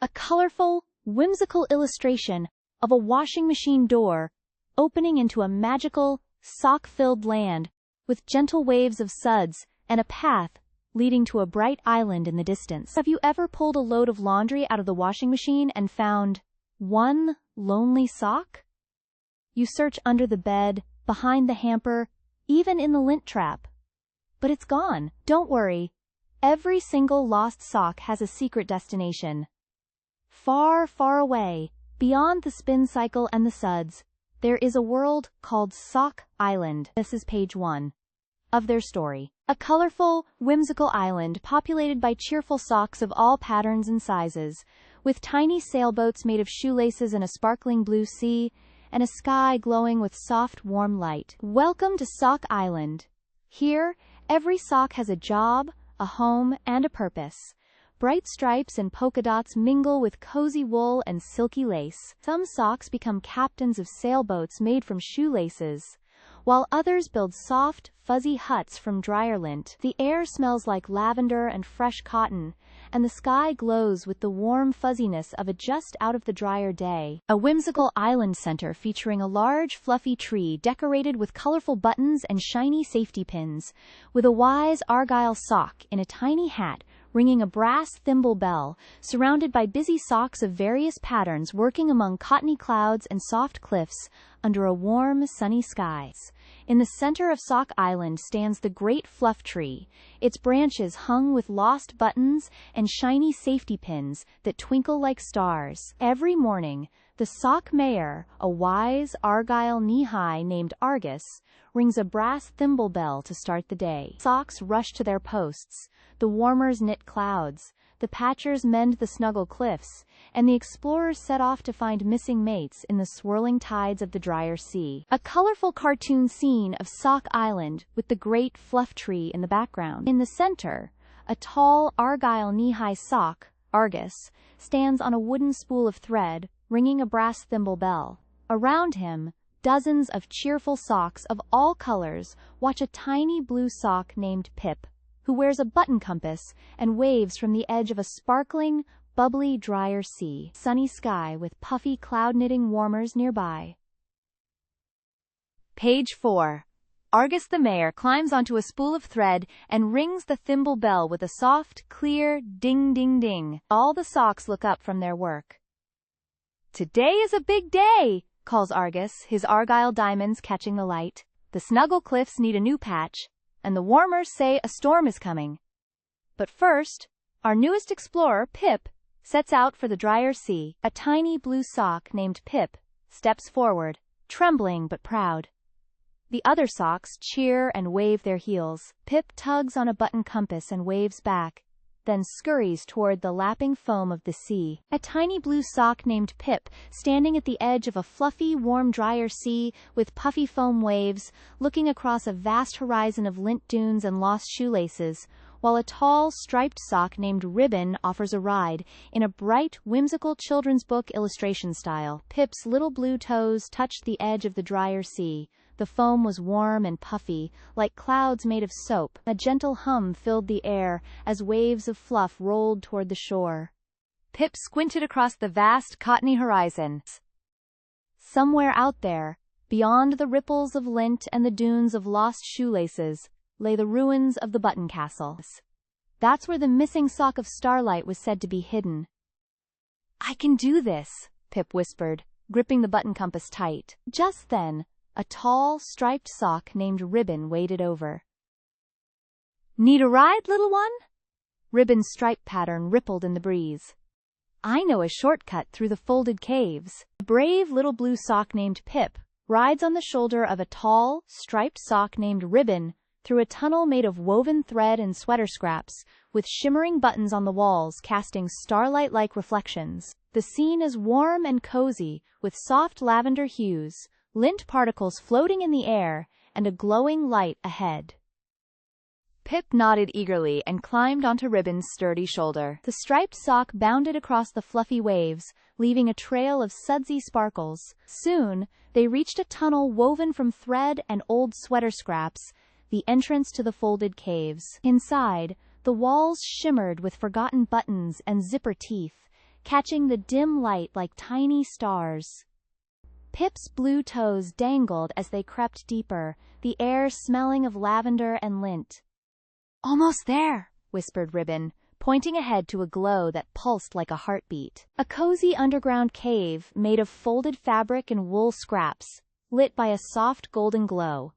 A colorful, whimsical illustration of a washing machine door opening into a magical, sock-filled land with gentle waves of suds and a path leading to a bright island in the distance. Have you ever pulled a load of laundry out of the washing machine and found one lonely sock? You search under the bed, behind the hamper, even in the lint trap. But it's gone. Don't worry. Every single lost sock has a secret destination. Far, far away, beyond the spin cycle and the suds, there is a world called Sock Island. This is page 1 of their story. A colorful, whimsical island populated by cheerful socks of all patterns and sizes, with tiny sailboats made of shoelaces and a sparkling blue sea, and a sky glowing with soft, warm light. Welcome to Sock Island. Here, every sock has a job, a home, and a purpose. Bright stripes and polka dots mingle with cozy wool and silky lace. Some socks become captains of sailboats made from shoelaces, while others build soft, fuzzy huts from dryer lint. The air smells like lavender and fresh cotton, and the sky glows with the warm fuzziness of a just-out-of-the-dryer day. A whimsical island center featuring a large, fluffy tree decorated with colorful buttons and shiny safety pins, with a wise Argyle sock in a tiny hat ringing a brass thimble bell, surrounded by busy socks of various patterns working among cottony clouds and soft cliffs under a warm, sunny sky. In the center of Sock Island stands the great fluff tree, its branches hung with lost buttons and shiny safety pins that twinkle like stars. Every morning, the sock mayor, a wise Argyle knee-high named Argus, rings a brass thimble bell to start the day. Socks rush to their posts, the warmers knit clouds, the patchers mend the snuggle cliffs, and the explorers set off to find missing mates in the swirling tides of the drier sea. A colorful cartoon scene of Sock Island with the great fluff tree in the background. In the center, a tall Argyle knee-high sock, Argus, stands on a wooden spool of thread, ringing a brass thimble bell. Around him, dozens of cheerful socks of all colors watch a tiny blue sock named Pip, who wears a button compass and waves from the edge of a sparkling, bubbly dryer sea. Sunny sky with puffy cloud-knitting warmers nearby. Page 4. Argus the mayor climbs onto a spool of thread and rings the thimble bell with a soft, clear ding-ding-ding. All the socks look up from their work. "Today is a big day," calls Argus, his Argyle diamonds catching the light. "The snuggle cliffs need a new patch, and the warmers say a storm is coming. But first, our newest explorer, Pip, sets out for the drier sea." A tiny blue sock named Pip steps forward, trembling but proud. The other socks cheer and wave their heels. Pip tugs on a button compass and waves back, then scurries toward the lapping foam of the sea. A tiny blue sock named Pip, standing at the edge of a fluffy, warm, drier sea with puffy foam waves, looking across a vast horizon of lint dunes and lost shoelaces, while a tall, striped sock named Ribbon offers a ride in a bright, whimsical children's book illustration style. Pip's little blue toes touched the edge of the drier sea. The foam was warm and puffy, like clouds made of soap. A gentle hum filled the air as waves of fluff rolled toward the shore. Pip squinted across the vast, cottony horizon. Somewhere out there, beyond the ripples of lint and the dunes of lost shoelaces, lay the ruins of the Button Castle. That's where the missing sock of Starlight was said to be hidden. "I can do this," Pip whispered, gripping the button compass tight. Just then, a tall, striped sock named Ribbon waded over. "Need a ride, little one?" Ribbon's stripe pattern rippled in the breeze. "I know a shortcut through the folded caves." A brave little blue sock named Pip rides on the shoulder of a tall, striped sock named Ribbon through a tunnel made of woven thread and sweater scraps, with shimmering buttons on the walls casting starlight-like reflections. The scene is warm and cozy, with soft lavender hues, lint particles floating in the air, and a glowing light ahead. Pip nodded eagerly and climbed onto Ribbon's sturdy shoulder. The striped sock bounded across the fluffy waves, leaving a trail of sudsy sparkles. Soon, they reached a tunnel woven from thread and old sweater scraps, the entrance to the folded caves. Inside, the walls shimmered with forgotten buttons and zipper teeth, catching the dim light like tiny stars. Pip's blue toes dangled as they crept deeper, the air smelling of lavender and lint. "Almost there," whispered Ribbon, pointing ahead to a glow that pulsed like a heartbeat. A cozy underground cave made of folded fabric and wool scraps, lit by a soft golden glow.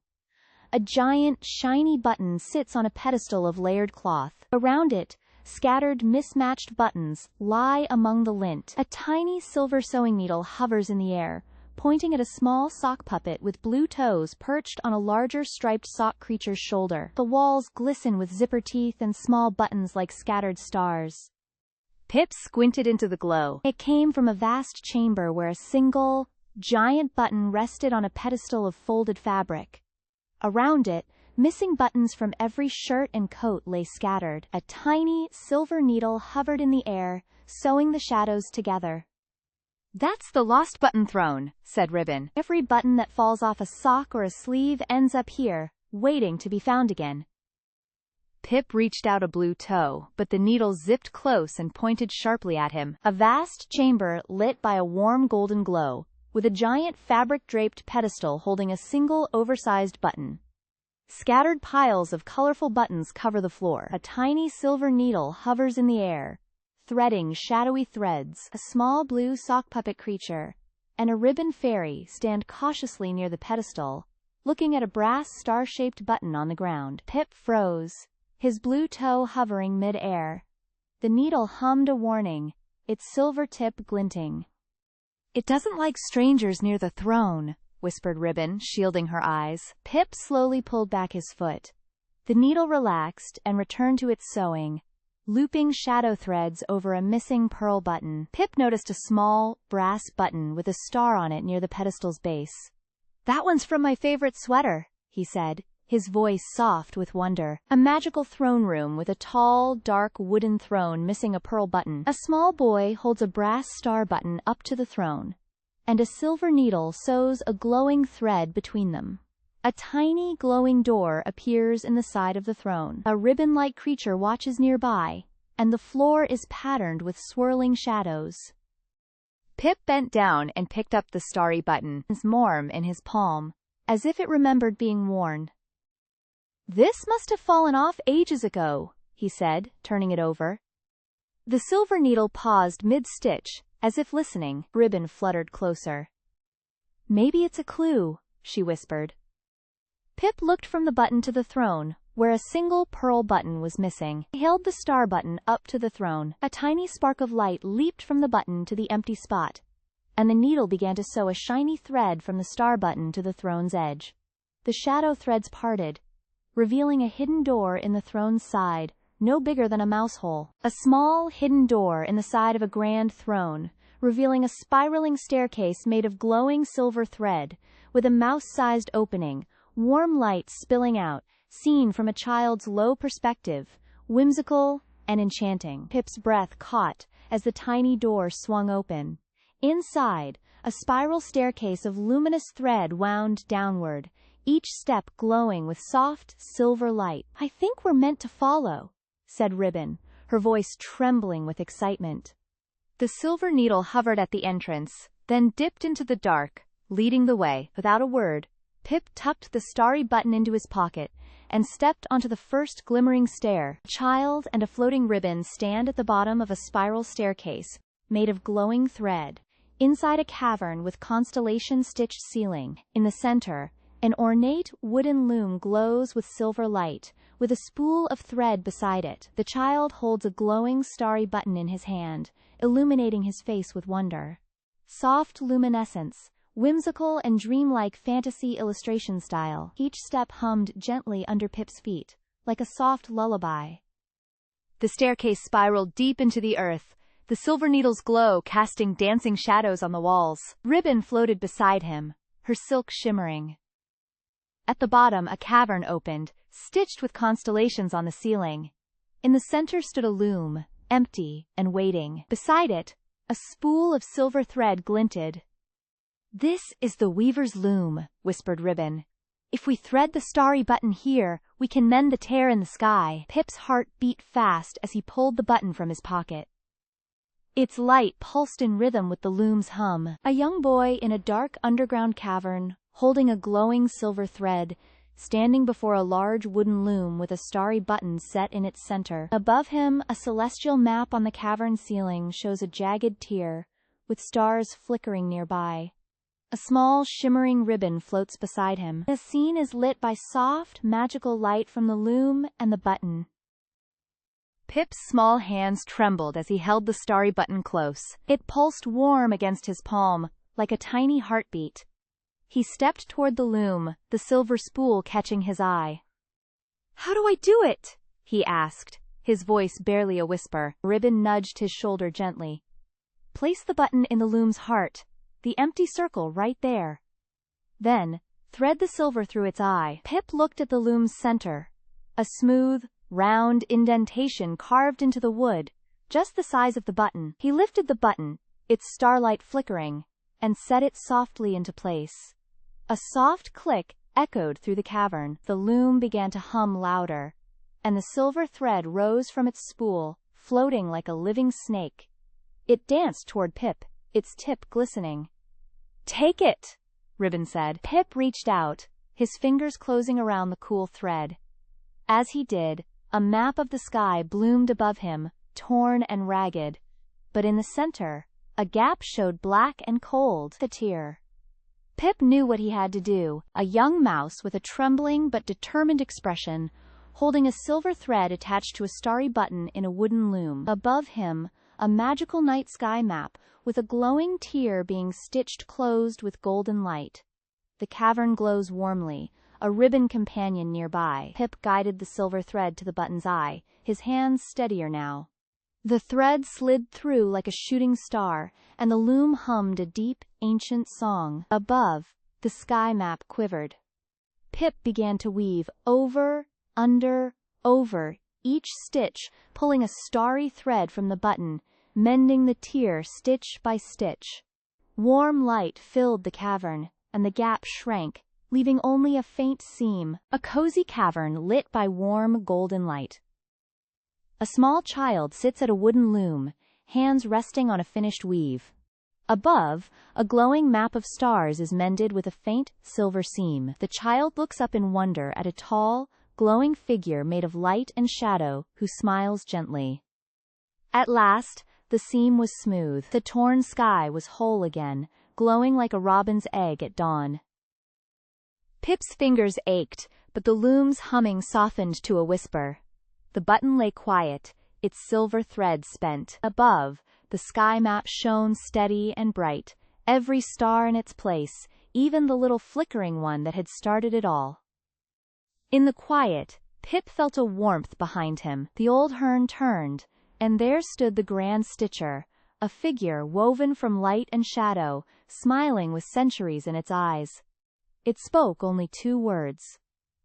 A giant, shiny button sits on a pedestal of layered cloth. Around it, scattered mismatched buttons lie among the lint. A tiny silver sewing needle hovers in the air, pointing at a small sock puppet with blue toes perched on a larger striped sock creature's shoulder. The walls glisten with zipper teeth and small buttons like scattered stars. Pip squinted into the glow. It came from a vast chamber where a single, giant button rested on a pedestal of folded fabric. Around it, missing buttons from every shirt and coat lay scattered. A tiny, silver needle hovered in the air, sewing the shadows together. "That's the lost button throne," said Ribbon. "Every button that falls off a sock or a sleeve ends up here, waiting to be found again." Pip reached out a blue toe, but the needle zipped close and pointed sharply at him. A vast chamber lit by a warm golden glow, with a giant fabric-draped pedestal holding a single oversized button. Scattered piles of colorful buttons cover the floor. A tiny silver needle hovers in the air, threading shadowy threads. A small blue sock puppet creature and a ribbon fairy stand cautiously near the pedestal, looking at a brass star-shaped button on the ground. Pip froze, his blue toe hovering mid-air. The needle hummed a warning, its silver tip glinting. "It doesn't like strangers near the throne," whispered Ribbon, shielding her eyes. Pip slowly pulled back his foot. The needle relaxed and returned to its sewing, looping shadow threads over a missing pearl button. Pip noticed a small, brass button with a star on it near the pedestal's base. "That one's from my favorite sweater," he said, his voice soft with wonder. A magical throne room with a tall, dark wooden throne missing a pearl button. A small boy holds a brass star button up to the throne, and a silver needle sews a glowing thread between them. A tiny glowing door appears in the side of the throne. A ribbon-like creature watches nearby, and the floor is patterned with swirling shadows. Pip bent down and picked up the starry button, warm in his palm, as if it remembered being worn. "This must have fallen off ages ago," he said, turning it over. The silver needle paused mid-stitch, as if listening. Ribbon fluttered closer. "Maybe it's a clue," she whispered. Pip looked from the button to the throne, where a single pearl button was missing. He held the star button up to the throne. A tiny spark of light leaped from the button to the empty spot, and the needle began to sew a shiny thread from the star button to the throne's edge. The shadow threads parted, revealing a hidden door in the throne's side, no bigger than a mouse hole. A small, hidden door in the side of a grand throne, revealing a spiraling staircase made of glowing silver thread, with a mouse-sized opening, warm light spilling out, seen from a child's low perspective, whimsical and enchanting. Pip's breath caught as the tiny door swung open. Inside, a spiral staircase of luminous thread wound downward, each step glowing with soft, silver light. "I think we're meant to follow," said Ribbon, her voice trembling with excitement. The silver needle hovered at the entrance, then dipped into the dark, leading the way. Without a word, Pip tucked the starry button into his pocket and stepped onto the first glimmering stair. A child and a floating ribbon stand at the bottom of a spiral staircase, made of glowing thread, inside a cavern with constellation-stitched ceiling. In the center, an ornate wooden loom glows with silver light, with a spool of thread beside it. The child holds a glowing starry button in his hand, illuminating his face with wonder. Soft luminescence, whimsical and dreamlike fantasy illustration style. Each step hummed gently under Pip's feet, like a soft lullaby. The staircase spiraled deep into the earth, the silver needle's glow casting dancing shadows on the walls. Ribbon floated beside him, her silk shimmering. At the bottom, a cavern opened, stitched with constellations on the ceiling. In the center stood a loom, empty and waiting. Beside it, a spool of silver thread glinted. "This is the weaver's loom," whispered Ribbon. "If we thread the starry button here, we can mend the tear in the sky." Pip's heart beat fast as he pulled the button from his pocket. Its light pulsed in rhythm with the loom's hum. A young boy in a dark underground cavern, holding a glowing silver thread, standing before a large wooden loom with a starry button set in its center. Above him, a celestial map on the cavern ceiling shows a jagged tear, with stars flickering nearby. A small, shimmering ribbon floats beside him. The scene is lit by soft, magical light from the loom and the button. Pip's small hands trembled as he held the starry button close. It pulsed warm against his palm, like a tiny heartbeat. He stepped toward the loom, the silver spool catching his eye. "How do I do it?" he asked, his voice barely a whisper. Ribbon nudged his shoulder gently. "Place the button in the loom's heart, the empty circle right there. Then, thread the silver through its eye." Pip looked at the loom's center, a smooth, round indentation carved into the wood, just the size of the button. He lifted the button, its starlight flickering, and set it softly into place. A soft click echoed through the cavern. The loom began to hum louder, and the silver thread rose from its spool, floating like a living snake. It danced toward Pip, its tip glistening. "Take it," Ribbon said. Pip reached out, his fingers closing around the cool thread. As he did, a map of the sky bloomed above him, torn and ragged, but in the center, a gap showed black and cold. The tear. Pip knew what he had to do, a young mouse with a trembling but determined expression, holding a silver thread attached to a starry button in a wooden loom. Above him, a magical night sky map, with a glowing tear being stitched closed with golden light. The cavern glows warmly, a ribbon companion nearby. Pip guided the silver thread to the button's eye, his hands steadier now. The thread slid through like a shooting star, and the loom hummed a deep, ancient song. Above, the sky map quivered. Pip began to weave, over, under, over, each stitch, pulling a starry thread from the button, mending the tear stitch by stitch. Warm light filled the cavern, and the gap shrank, leaving only a faint seam, a cozy cavern lit by warm golden light. A small child sits at a wooden loom, hands resting on a finished weave. Above, a glowing map of stars is mended with a faint silver seam. The child looks up in wonder at a tall, glowing figure made of light and shadow who smiles gently. At last, the seam was smooth. The torn sky was whole again, glowing like a robin's egg at dawn. Pip's fingers ached, but the loom's humming softened to a whisper. The button lay quiet, its silver thread spent. Above, the sky map shone steady and bright, every star in its place, even the little flickering one that had started it all. In the quiet, Pip felt a warmth behind him. The old hern turned, and there stood the Grand Stitcher, a figure woven from light and shadow, smiling with centuries in its eyes. It spoke only 2 words.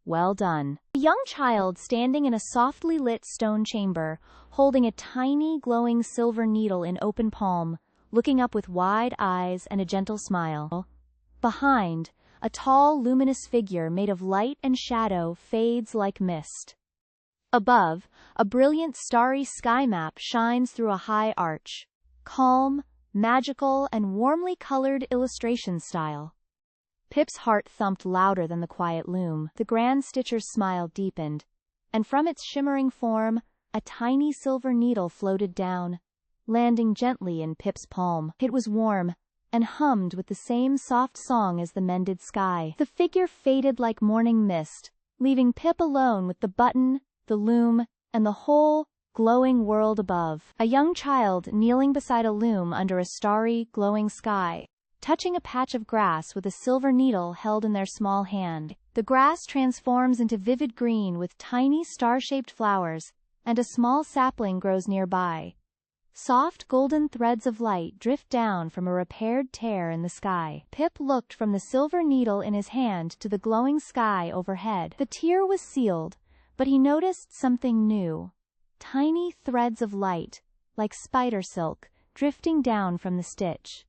"Well done." A young child standing in a softly lit stone chamber, holding a tiny glowing silver needle in open palm, looking up with wide eyes and a gentle smile. Behind, a tall luminous figure made of light and shadow fades like mist. Above, a brilliant starry sky map shines through a high arch, calm, magical and warmly colored illustration style. Pip's heart thumped louder than the quiet loom. The Grand Stitcher's smile deepened, and from its shimmering form, a tiny silver needle floated down, landing gently in Pip's palm. It was warm, and hummed with the same soft song as the mended sky. The figure faded like morning mist, leaving Pip alone with the button, the loom, and the whole, glowing world above. A young child kneeling beside a loom under a starry, glowing sky, touching a patch of grass with a silver needle held in their small hand. The grass transforms into vivid green with tiny star-shaped flowers, and a small sapling grows nearby. Soft golden threads of light drift down from a repaired tear in the sky. Pip looked from the silver needle in his hand to the glowing sky overhead. The tear was sealed, but he noticed something new. Tiny threads of light, like spider silk, drifting down from the stitch.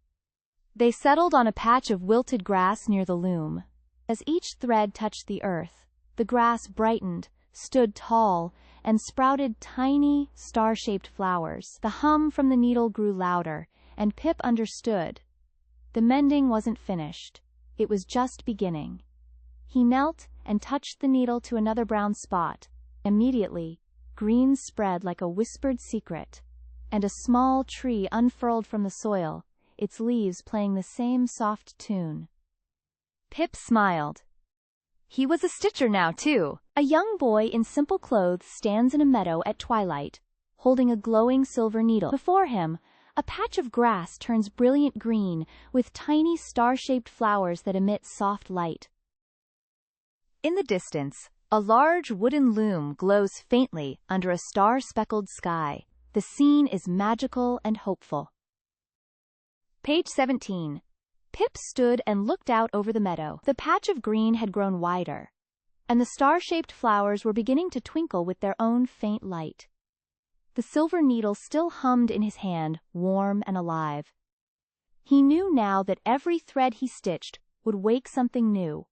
They settled on a patch of wilted grass near the loom. As each thread touched the earth, the grass brightened, stood tall and sprouted tiny, star-shaped flowers. The hum from the needle grew louder, and Pip understood. The mending wasn't finished. It was just beginning. He knelt and touched the needle to another brown spot. Immediately, green spread like a whispered secret, and a small tree unfurled from the soil, its leaves playing the same soft tune. Pip smiled. He was a stitcher now, too. A young boy in simple clothes stands in a meadow at twilight, holding a glowing silver needle. Before him, a patch of grass turns brilliant green, with tiny star-shaped flowers that emit soft light. In the distance, a large wooden loom glows faintly under a star-speckled sky. The scene is magical and hopeful. Page 17. Pip stood and looked out over the meadow. The patch of green had grown wider, and the star-shaped flowers were beginning to twinkle with their own faint light. The silver needle still hummed in his hand, warm and alive. He knew now that every thread he stitched would wake something new.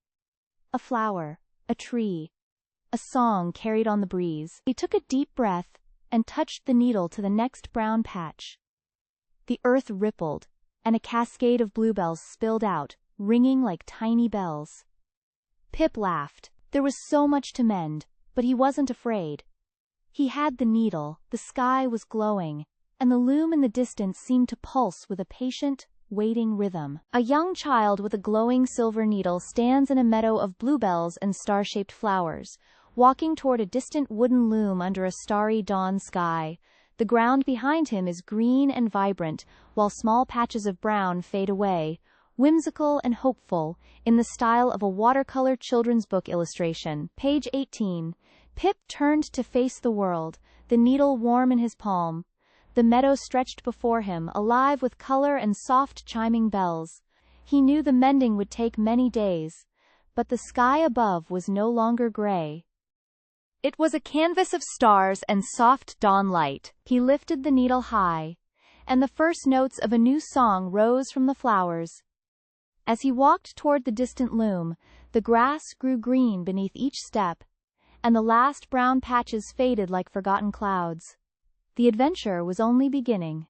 A flower, a tree, a song carried on the breeze. He took a deep breath and touched the needle to the next brown patch. The earth rippled, and a cascade of bluebells spilled out, ringing like tiny bells. Pip laughed. There was so much to mend, but he wasn't afraid. He had the needle, the sky was glowing, and the loom in the distance seemed to pulse with a patient, waiting rhythm. A young child with a glowing silver needle stands in a meadow of bluebells and star-shaped flowers, walking toward a distant wooden loom under a starry dawn sky. The ground behind him is green and vibrant, while small patches of brown fade away, whimsical and hopeful, in the style of a watercolor children's book illustration. Page 18. Pip turned to face the world, the needle warm in his palm. The meadow stretched before him, alive with color and soft chiming bells. He knew the mending would take many days, but the sky above was no longer gray. It was a canvas of stars and soft dawn light. He lifted the needle high, and the first notes of a new song rose from the flowers. As he walked toward the distant loom, the grass grew green beneath each step, and the last brown patches faded like forgotten clouds. The adventure was only beginning.